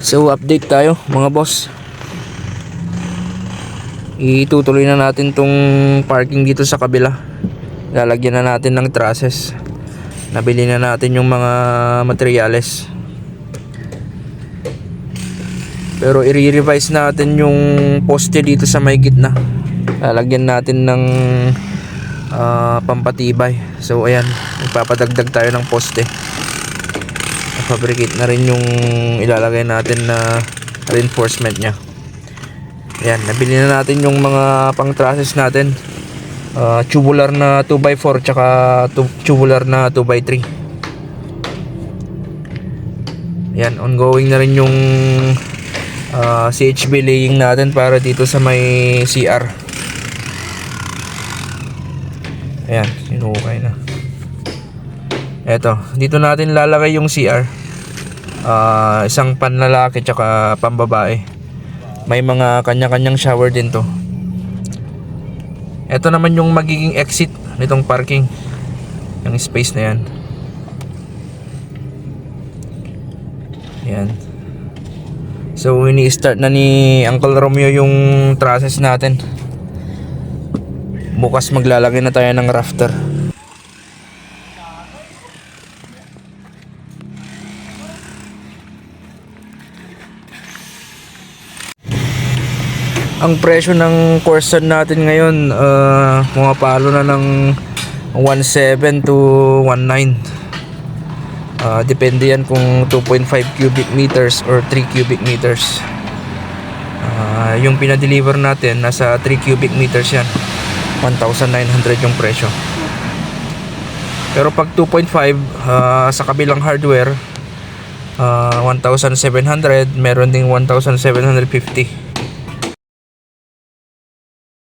So update tayo mga boss. Itutuloy na natin tong parking dito sa kabila. Lalagyan na natin ng trusses. Nabili na natin yung mga materyales. Pero i-revise natin yung poste dito sa may gitna. Lalagyan natin ng pampatibay. So ayan, magpapadagdag tayo ng poste. Fabricate na rin yung ilalagay natin na reinforcement nya. Ayan, nabili na natin yung mga pang trusses natin. Tubular na 2x4 tsaka tubular na 2x3. Ayan, ongoing na rin yung CHB laying natin para dito sa may CR. Ayan, sinukay na. Eto, dito natin lalagay yung CR. Isang panlalaki tsaka pambabae. May mga kanya-kanyang shower din to. Eto naman yung magiging exit nitong parking. Yung space na yan. Ayan. So ini-start na ni Uncle Romeo yung trusses natin. Bukas maglalagay na tayo ng rafter. Ang presyo ng Corsan natin ngayon pumapalo na ng 1.7 to 1.9. Depende yan kung 2.5 cubic meters or 3 cubic meters. Yung pinadeliver natin nasa 3 cubic meters yan. 1,900 yung presyo. Pero pag 2.5 sa kabilang hardware 1,700, meron ding 1,750.